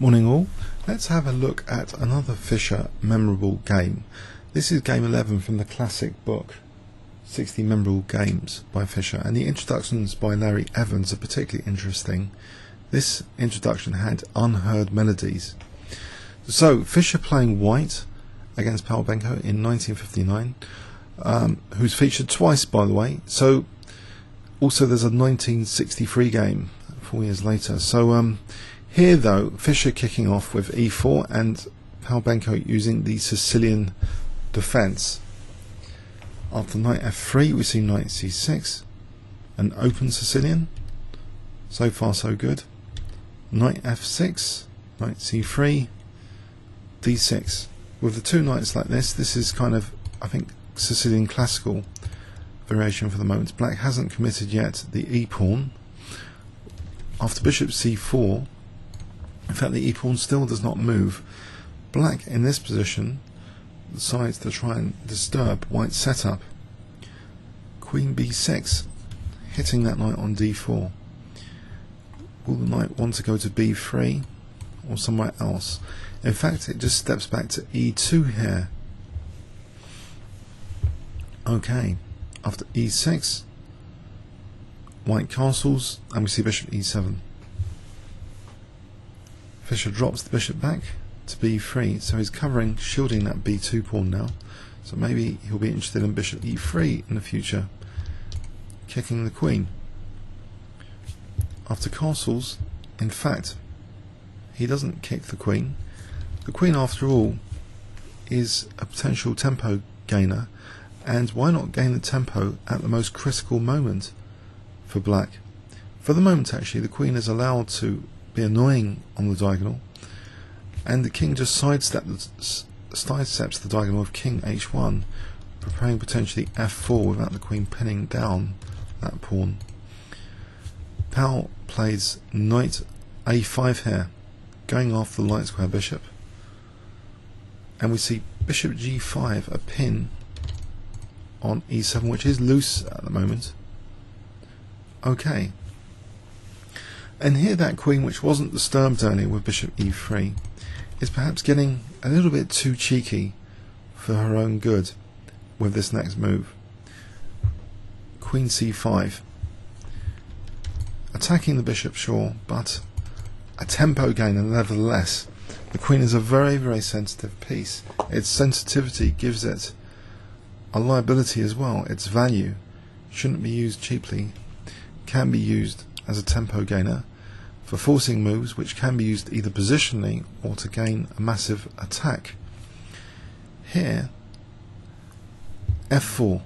Morning all, let's have a look at another Fischer memorable game. This is game 11 from the classic book 60 Memorable Games by Fischer, and the introductions by Larry Evans are particularly interesting. This introduction had unheard melodies. So Fischer playing white against pal Benko in 1959, who's featured twice by the way. So also there's a 1963 game 4 years later. So here though, Fischer kicking off with e4 and pal Benko using the Sicilian defense. After knight f3 we see knight c6, an open Sicilian. So far so good. Knight f6, knight c3, d6. With the two knights like this is kind of, I think, Sicilian classical variation for the moment. Black hasn't committed yet the e pawn. After bishop c4, in fact the e pawn still does not move. Black in this position decides to try and disturb white's setup. Queen b6, hitting that knight on d4. Will the knight want to go to b3 or somewhere else? In fact, it just steps back to e2 here. Okay, after e6, white castles, and we see bishop e7. Fischer drops the bishop back to b3, so he's covering, shielding that b2 pawn now. So maybe he'll be interested in bishop e3 in the future, kicking the queen. After castles, in fact, he doesn't kick the queen. The queen, after all, is a potential tempo gainer, and why not gain the tempo at the most critical moment for black? For the moment, actually, the queen is allowed to be annoying on the diagonal, and the king just sidesteps the diagonal of king h1, preparing potentially f4 without the queen pinning down that pawn. Pal plays knight a5 here, going after the light square bishop, and we see bishop g5, a pin on e7, which is loose at the moment. Okay, and here that queen, which wasn't disturbed earlier with bishop e3, is perhaps getting a little bit too cheeky for her own good with this next move. Queen c5, attacking the bishop, sure, but a tempo gainer nevertheless. The queen is a very, very sensitive piece. Its sensitivity gives it a liability as well. Its value shouldn't be used cheaply, can be used as a tempo gainer for forcing moves, which can be used either positionally or to gain a massive attack. Here f4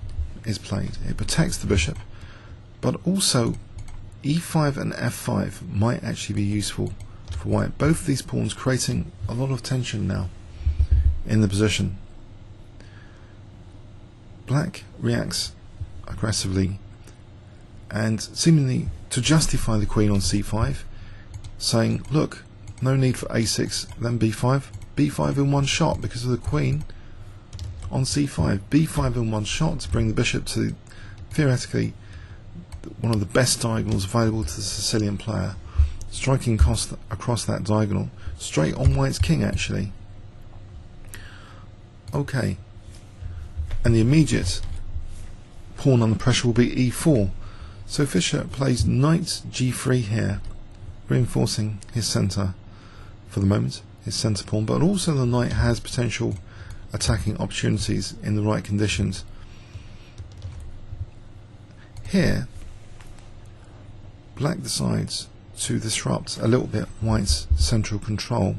is played. It protects the bishop, but also e5 and f5 might actually be useful for white. Both of these pawns creating a lot of tension now in the position. Black reacts aggressively and seemingly to justify the queen on c5, saying, look, no need for a6, then b5, b5 in one shot because of the queen on c5, b5 in one shot to bring the bishop to theoretically one of the best diagonals available to the Sicilian player, striking across that diagonal, straight on white's king actually. Okay, and the immediate pawn under pressure will be e4. So Fischer plays knight g3 here, reinforcing his centre for the moment, his centre pawn, but also the knight has potential attacking opportunities in the right conditions. Here, black decides to disrupt a little bit white's central control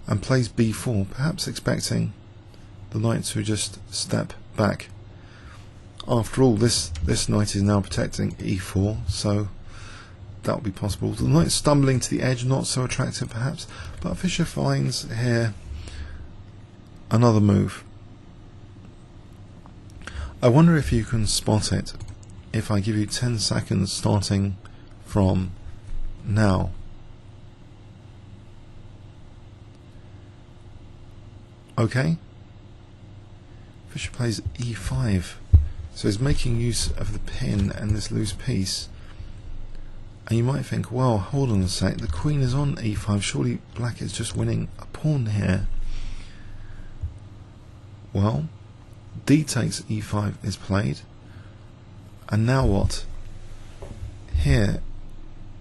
and plays b4, perhaps expecting the knight to just step back. After all, this knight is now protecting e4, so that will be possible. The knight stumbling to the edge, not so attractive perhaps, but Fischer finds here another move. I wonder if you can spot it if I give you 10 seconds starting from now. Okay, Fischer plays e5, so he's making use of the pin and this loose piece And you might think, well, hold on a sec, the queen is on e5, surely black is just winning a pawn here. Well, d takes e5 is played, and now what? Here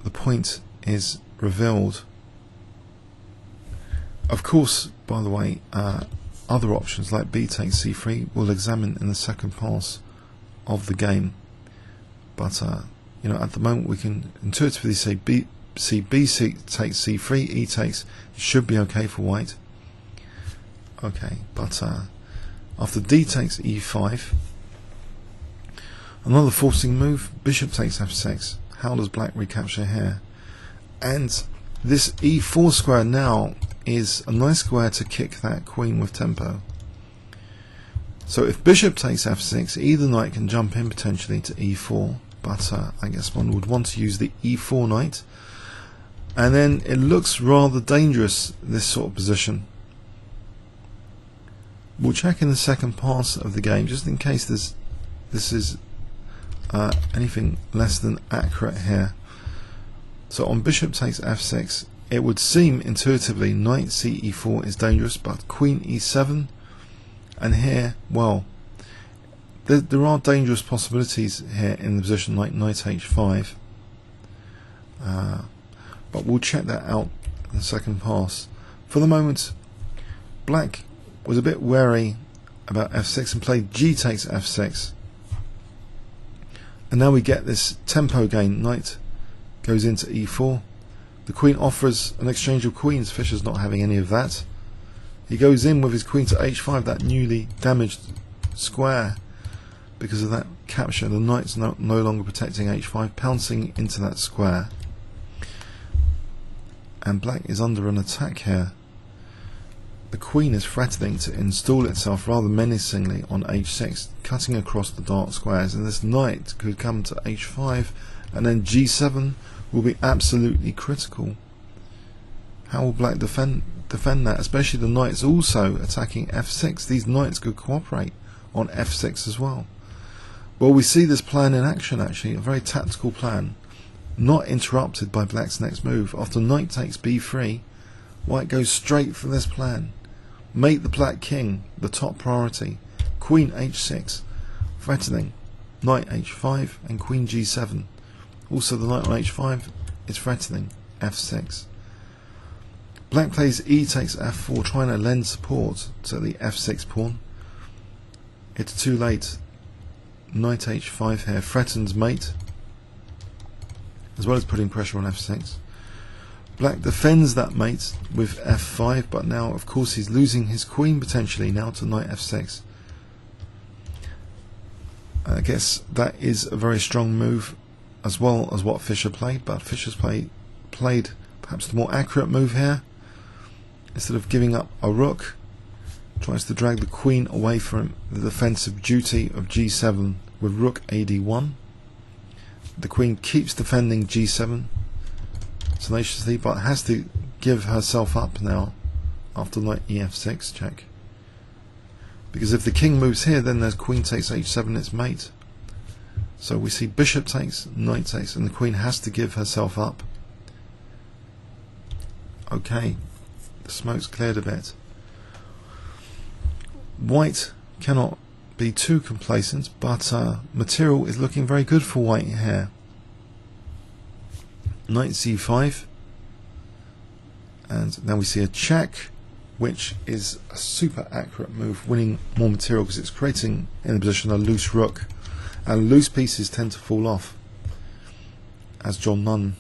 the point is revealed. Of course, by the way, other options like b takes c3 we'll examine in the second pass of the game, but you know, at the moment we can intuitively say b takes c3, e takes, it should be okay for white. Okay, but after d takes e5, another forcing move, bishop takes f6. How does black recapture here? And this e4 square now is a nice square to kick that queen with tempo. So if bishop takes f6, either knight can jump in potentially to e4, but I guess one would want to use the e4 knight, and then it looks rather dangerous, this sort of position. We'll check in the second pass of the game just in case this is anything less than accurate here. So on bishop takes f6, it would seem intuitively knight ce4 is dangerous, but queen e7, and here, well, there are dangerous possibilities here in the position like knight h5, but we'll check that out in the second pass. For the moment, black was a bit wary about f6 and played g takes f6, and now we get this tempo gain. Knight goes into e4, the queen offers an exchange of queens. Fischer's not having any of that. He goes in with his queen to h5, that newly damaged square. Because of that capture, the knight's no longer protecting h5, pouncing into that square, and black is under an attack here. The queen is threatening to install itself rather menacingly on h6, cutting across the dark squares, and this knight could come to h5, and then g7 will be absolutely critical. How will black defend that? Especially the knights also attacking f6. These knights could cooperate on f6 as well. Well, we see this plan in action actually, a very tactical plan, not interrupted by black's next move. After knight takes b3, white goes straight for this plan. Mate the black king, the top priority. Queen h6, threatening. Knight h5 and queen g7. Also the knight on h5 is threatening f6. Black plays e takes f4, trying to lend support to the f6 pawn. It's too late. Knight h5 here threatens mate, as well as putting pressure on f6. Black defends that mate with f5, but now of course he's losing his queen potentially now to knight f6. I guess that is a very strong move as well as what Fischer played, but Fischer's played perhaps the more accurate move here. Instead of giving up a rook, tries to drag the queen away from the defensive duty of g7 with rook ad1. The queen keeps defending g7 tenaciously, but has to give herself up now after knight ef6 check. Because if the king moves here, then there's queen takes h7, its mate. So we see bishop takes, knight takes, and the queen has to give herself up. Okay, the smoke's cleared a bit. White cannot be too complacent, but material is looking very good for white here. Knight c5, and now we see a check, which is a super accurate move, winning more material because it's creating in the position a loose rook, and loose pieces tend to fall off, as John Nunn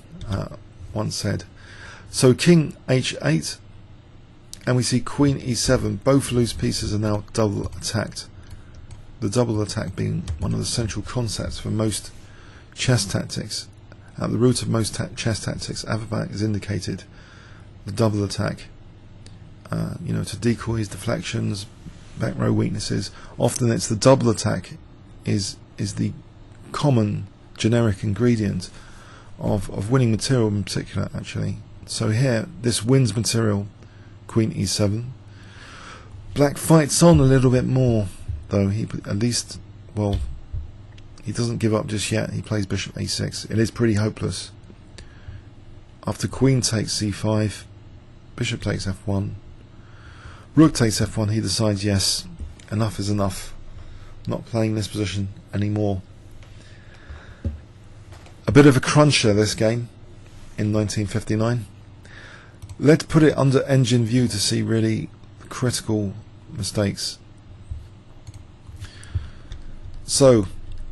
once said. So king h8, and we see queen e7. Both loose pieces are now double attacked. The double attack being one of the central concepts for most chess tactics. At the root of most chess tactics, Averbach has indicated the double attack. To decoys, deflections, back row weaknesses. Often it's the double attack is the common generic ingredient of winning material in particular, actually. So here, this wins material, queen e7. Black fights on a little bit more, though. He at least, well, he doesn't give up just yet. He plays bishop a6. It is pretty hopeless. After queen takes c5, bishop takes f1, rook takes f1, he decides yes, enough is enough, not playing this position anymore. A bit of a cruncher, this game, in 1959. Let's put it under engine view to see really critical mistakes. So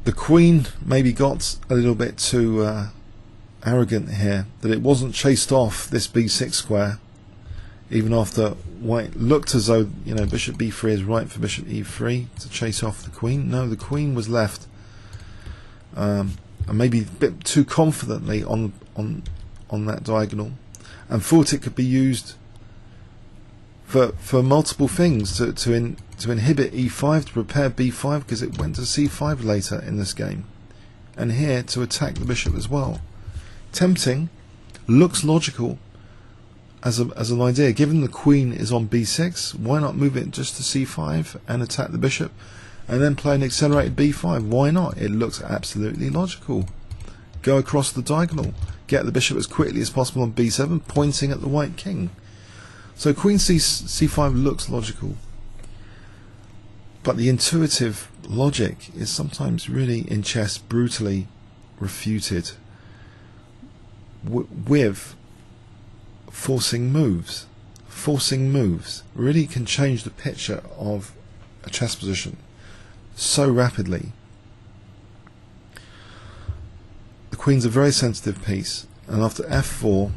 the queen maybe got a little bit too arrogant here, that it wasn't chased off this b6 square, even after white looked as though, you know, bishop b3 is right for bishop e3 to chase off the queen. No, the queen was left, and maybe a bit too confidently on that diagonal, and thought it could be used for multiple things, to inhibit e5, to prepare b5, because it went to c5 later in this game, and here to attack the bishop as well. Tempting, looks logical as an idea. Given the queen is on b6, why not move it just to c5 and attack the bishop, and then play an accelerated b5? Why not? It looks absolutely logical. Go across the diagonal, get the bishop as quickly as possible on b7, pointing at the white king. So queen c5 looks logical, but the intuitive logic is sometimes really in chess brutally refuted with forcing moves. Forcing moves really can change the picture of a chess position so rapidly. The queen's a very sensitive piece, and after f4,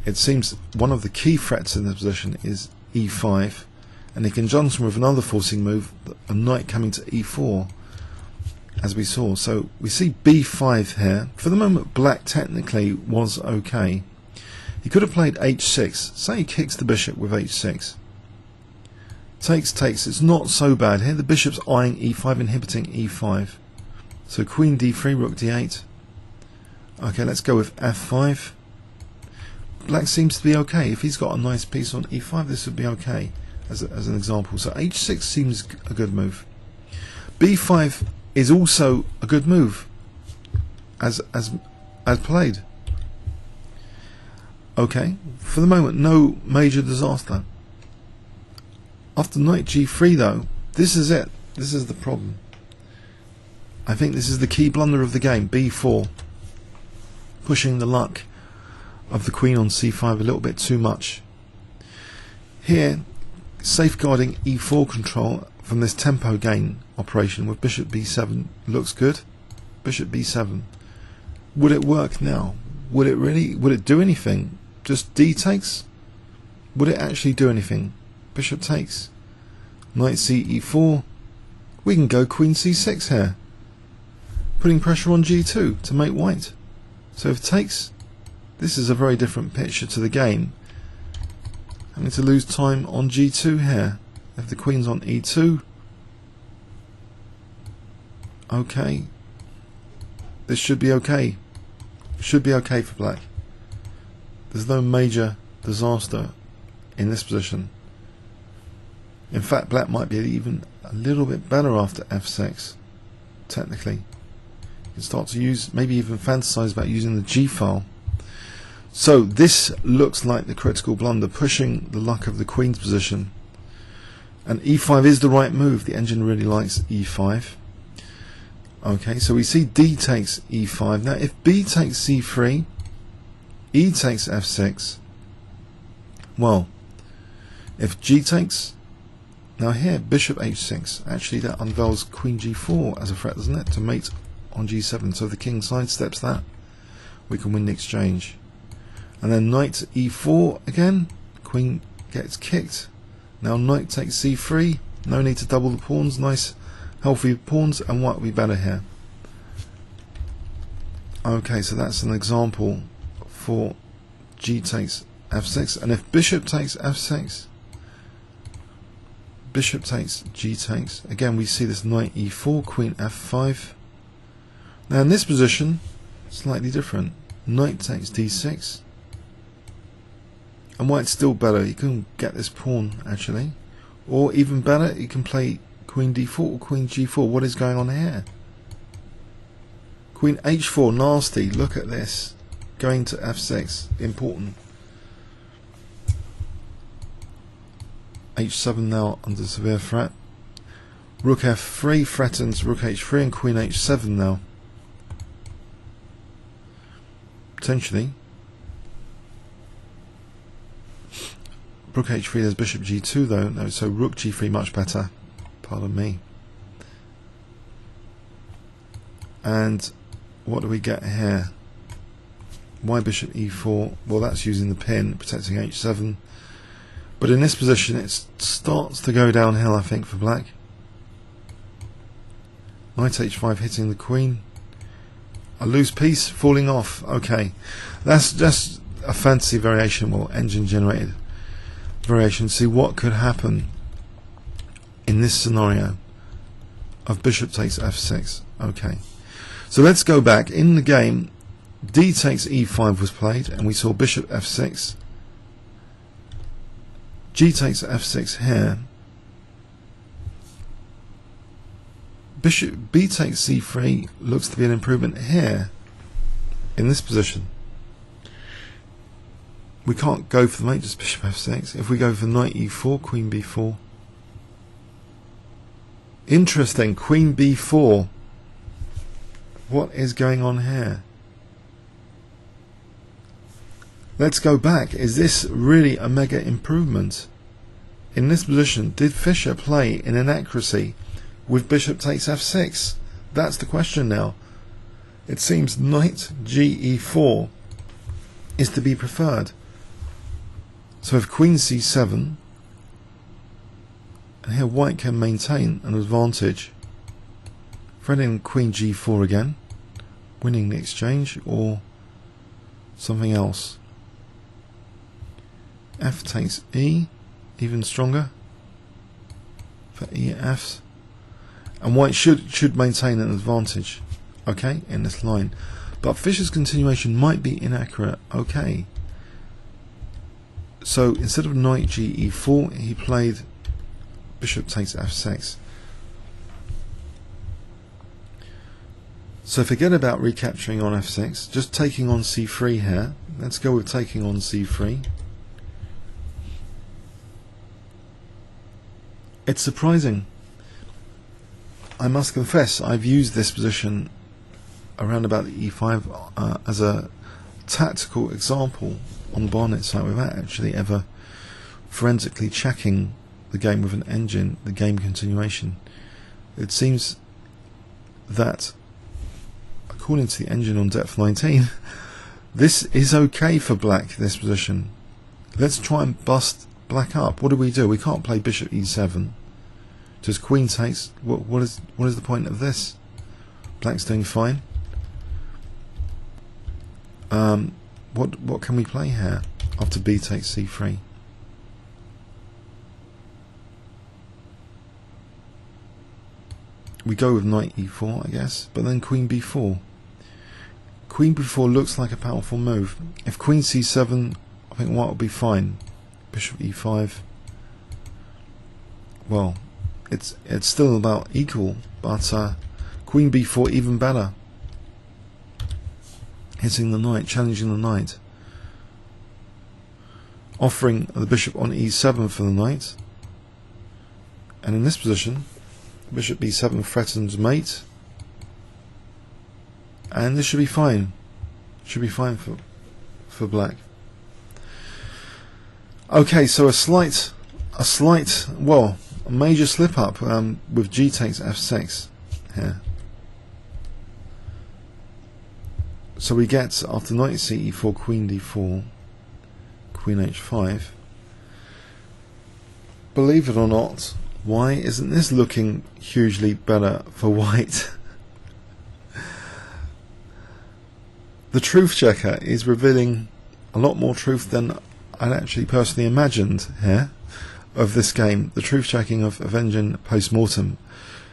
it seems one of the key threats in the position is e5, and in conjunction with another forcing move, a knight coming to e4, as we saw. So we see b5 here. For the moment, black technically was okay. He could have played h6. Say he kicks the bishop with h6. Takes. It's not so bad here. The bishop's eyeing e5, inhibiting e5. So queen d3, rook d8. Okay, let's go with f5. Black seems to be okay. If he's got a nice piece on e5, this would be okay as an example. So h6 seems a good move. b5 is also a good move as played. Okay, for the moment, no major disaster. After knight g3 though, this is it. This is the problem. I think this is the key blunder of the game. b4, pushing the luck of the queen on c5 a little bit too much. Here, safeguarding e4 control from this tempo gain operation with bishop b7 looks good. Bishop b7. Would it work now? Would it do anything? Just d takes? Would it actually do anything? Bishop takes. Knight e4. We can go queen c6 here, putting pressure on g2 to make white. So if it takes, this is a very different picture to the game. Having to lose time on g2 here. If the queen's on e2, okay, this should be okay. Should be okay for black. There's no major disaster in this position. In fact, black might be even a little bit better after f6. Technically, you can start to use, maybe even fantasize about using the g file. So this looks like the critical blunder, pushing the luck of the queen's position. And e5 is the right move. The engine really likes e5. Okay, so we see d takes e5. Now if b takes c3, e takes f6, well, if g takes, now here bishop h6, actually that unveils queen g4 as a threat, doesn't it, to mate on g7. So if the king sidesteps that, we can win the exchange. And then knight e4 again, queen gets kicked. Now knight takes c3, no need to double the pawns, nice healthy pawns, and white will be better here. Okay, so that's an example for g takes f6, and if bishop takes f6, bishop takes g takes, again we see this knight e4, queen f5. Now in this position, slightly different. Knight takes d6, and white's still better. You can get this pawn actually, or even better, you can play queen d4 or queen g4. What is going on here? Queen h4, nasty. Look at this. going to f6, important. h7 now under severe threat. Rook f3 threatens rook h3 and queen h7 now. Potentially. Rook h3, there's bishop g2 though, no, so rook g3 much better. Pardon me. And what do we get here? Why bishop e4? Well, that's using the pin, protecting h7. But in this position, it starts to go downhill, I think, for black. Knight h5 hitting the queen. A loose piece falling off. Okay, that's just a fantasy variation, well, engine generated variation. See what could happen in this scenario of bishop takes f6. Okay, so let's go back in the game. D takes e5 was played, and we saw bishop f6. G takes f6 here. Bishop B takes c3 looks to be an improvement here in this position. We can't go for the mate, just bishop f6. If we go for knight e4, queen b4. Interesting, queen b4. What is going on here? Let's go back. Is this really a mega improvement? In this position, did Fischer play in inaccuracy with bishop takes f6? That's the question now. It seems knight ge4 is to be preferred. So if queen c7, and here white can maintain an advantage, threading queen g4 again, winning the exchange, or something else. F takes E, even stronger for EF, and white should maintain an advantage, okay, in this line. But Fischer's continuation might be inaccurate. Okay, so instead of knight ge4, he played bishop takes f6. So forget about recapturing on f6, just taking on c3 here. Let's go with taking on c3. It's surprising. I must confess, I've used this position around about the e5 as a tactical example on the Barnet site without actually ever forensically checking the game with an engine, the game continuation. It seems that, according to the engine on depth 19, this is okay for black, this position. Let's try and bust black up. What do? We can't play bishop e7. Does queen takes? What is the point of this? Black's doing fine. What can we play here after b takes c3? We go with knight e4, I guess, but then queen b4. Queen b4 looks like a powerful move. If queen c7, I think white will be fine. Bishop e5. Well, it's still about equal, but queen b4 even better. Hitting the knight, challenging the knight. Offering the bishop on e7 for the knight. And in this position, bishop b7 threatens mate. And this should be fine. Should be fine for black. Okay, so a major slip up with g takes f6 here. So we get, after knight ce4, queen d4, queen h5. Believe it or not, why isn't this looking hugely better for white? The truth checker is revealing a lot more truth than I'd actually personally imagined here of this game. The truth checking of engine post-mortem.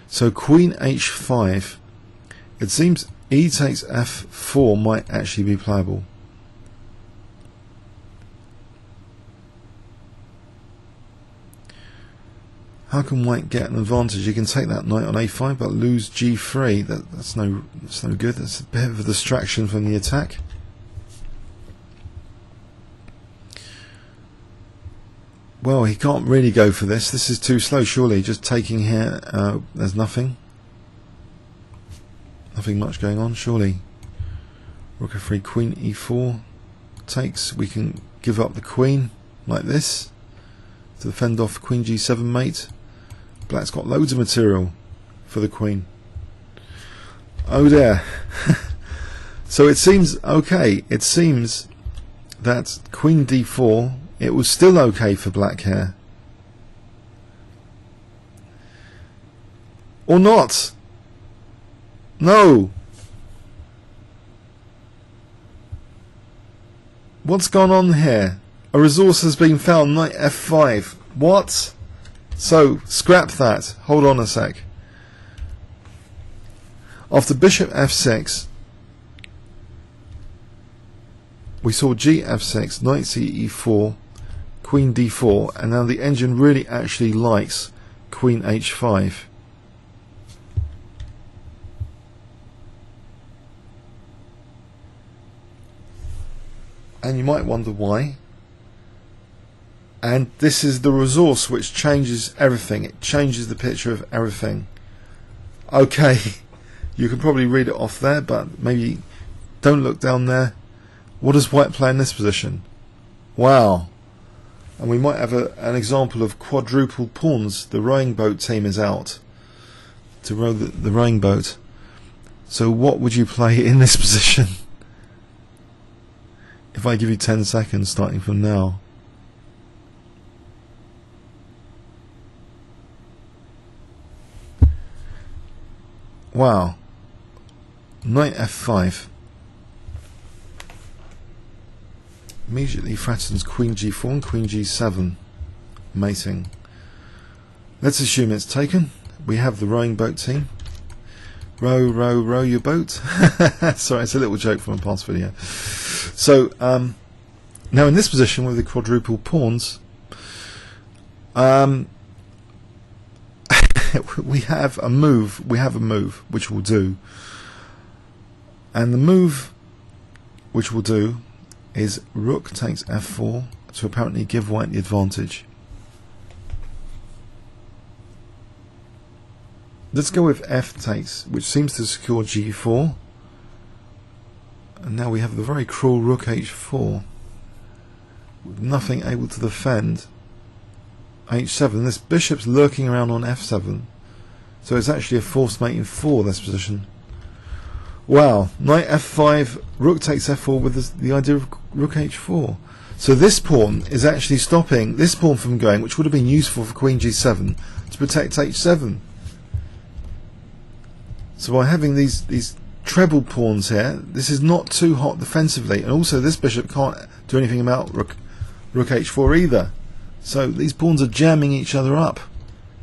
So queen h5, it seems e takes f4 might actually be playable. How can white get an advantage? You can take that knight on a5 but lose g3. That's no good. That's a bit of a distraction from the attack. Well, he can't really go for this. This is too slow, surely. Just taking here, there's nothing. Nothing much going on, surely. Rook f3, queen e4 takes. We can give up the queen like this to fend off queen g7 mate. Black's got loads of material for the queen. Oh dear. So it seems okay. It seems that queen d4, it was still okay for black here. Or not. No. What's gone on here? A resource has been found, knight f5. What? So, scrap that. Hold on a sec. After bishop f6, we saw g f6, knight ce4, queen d4, and now the engine really actually likes queen h5. And you might wonder why. And this is the resource which changes everything. It changes the picture of everything. Okay, you can probably read it off there, but maybe don't look down there. What does white play in this position? Wow. And we might have an example of quadruple pawns. The rowing boat team is out to row the rowing boat. So what would you play in this position? If I give you 10 seconds starting from now. Wow. Knight f5 immediately threatens queen g4 and queen g7 mating. Let's assume it's taken. We have the rowing boat team. Row, row, row your boat. Sorry, it's a little joke from a past video. So now in this position with the quadruple pawns, we have a move. Which will do, and the move which will do is rook takes f4 to apparently give white the advantage. Let's go with f takes, which seems to secure g4. And now we have the very cruel rook h4 with nothing able to defend h7. This bishop's lurking around on f7, so it's actually a forced mate in 4, this position. Wow, knight f5, rook takes f4 with the idea of rook h4. So this pawn is actually stopping this pawn from going, which would have been useful for queen g7 to protect h7. So by having these treble pawns here, this is not too hot defensively, and also this bishop can't do anything about rook h4 either. So these pawns are jamming each other up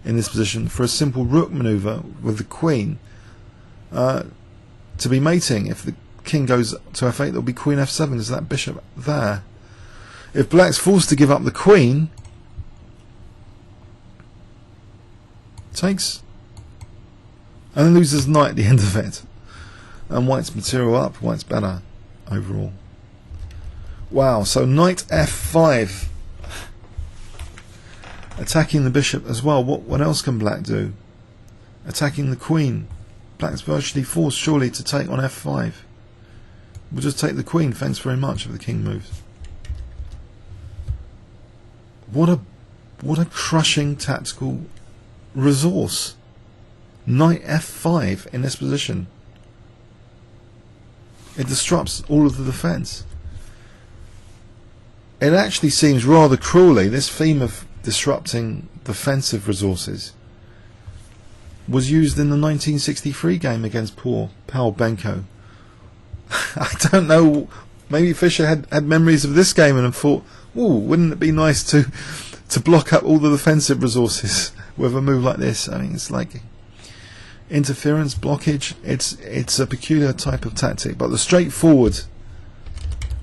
in this position for a simple rook maneuver with the queen to be mating. If the king goes to f8, there'll be queen f7. There's that bishop there. If black's forced to give up the queen, takes, and then loses knight at the end of it. And white's material up, white's better overall. Wow, so knight f5. Attacking the bishop as well. What else can black do? Attacking the queen. Black's virtually forced surely to take on f5. We'll just take the queen, thanks very much, if the king moves. What a crushing tactical resource. Knight f5 in this position. It disrupts all of the defense. It actually seems rather cruelly, this theme of disrupting defensive resources was used in the 1963 game against poor pal Benko. I don't know, maybe Fischer had memories of this game and thought, ooh, wouldn't it be nice to block up all the defensive resources with a move like this? I mean, it's like interference, blockage. It's a peculiar type of tactic, but the straightforward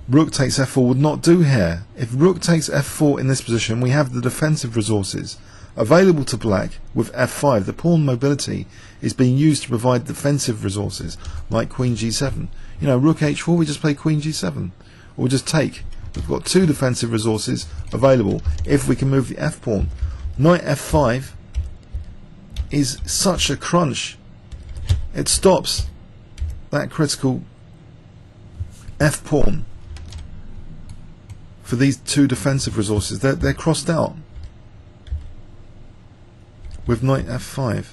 rook takes f4 would not do here. If rook takes f4 in this position, we have the defensive resources available to black with f5. The pawn mobility is being used to provide defensive resources like queen g7. You know, rook h4, we just play queen g7, or we just take We've got two defensive resources available if we can move the f pawn. Knight f5 is such a crunch. It stops that critical f pawn for these two defensive resources. They're crossed out with knight f5.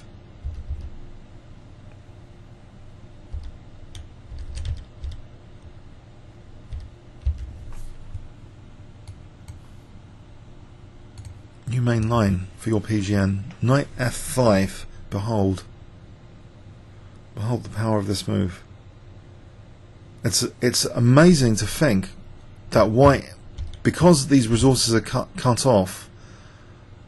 New main line for your PGN. Knight f5. Behold the power of this move. It's amazing to think that white, because these resources are cut off,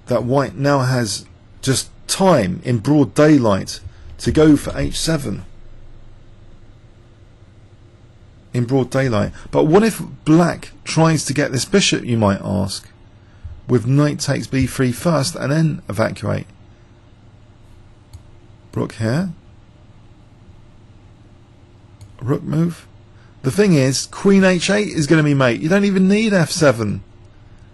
that white now has just time in broad daylight to go for h7 in broad daylight. But what if black tries to get this bishop, you might ask, with knight takes b3 first and then evacuate? Rook here, rook move. The thing is, queen h8 is going to be mate. You don't even need f7.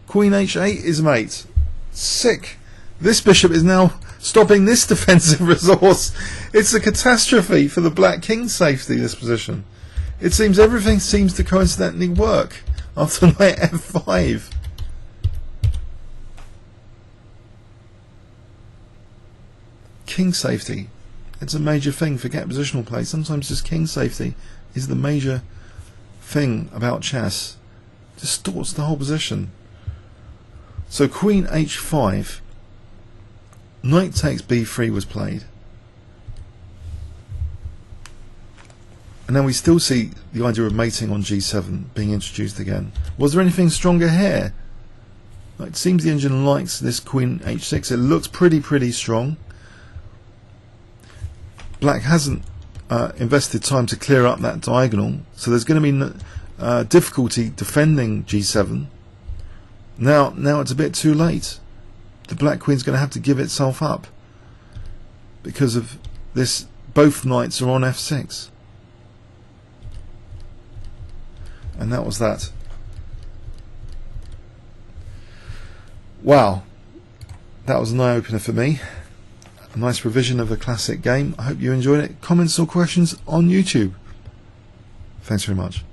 Queen h8 is mate. Sick. This bishop is now stopping this defensive resource. It's a catastrophe for the black king's safety, this position. It seems everything seems to coincidentally work after knight f5. King safety. It's a major thing. Forget positional play. Sometimes just king safety is the major thing about chess. Distorts the whole position. So queen h5, knight takes b3 was played, and now we still see the idea of mating on g7 being introduced again. Was there anything stronger here? It seems the engine likes this queen h6. It looks pretty strong. Black hasn't invested time to clear up that diagonal, so there's going to be difficulty defending g7. Now it's a bit too late. The black queen's going to have to give itself up because of this. Both knights are on f6, and that was that. Wow, that was an eye-opener for me. A nice revision of a classic game. I hope you enjoyed it. Comments or questions on YouTube. Thanks very much.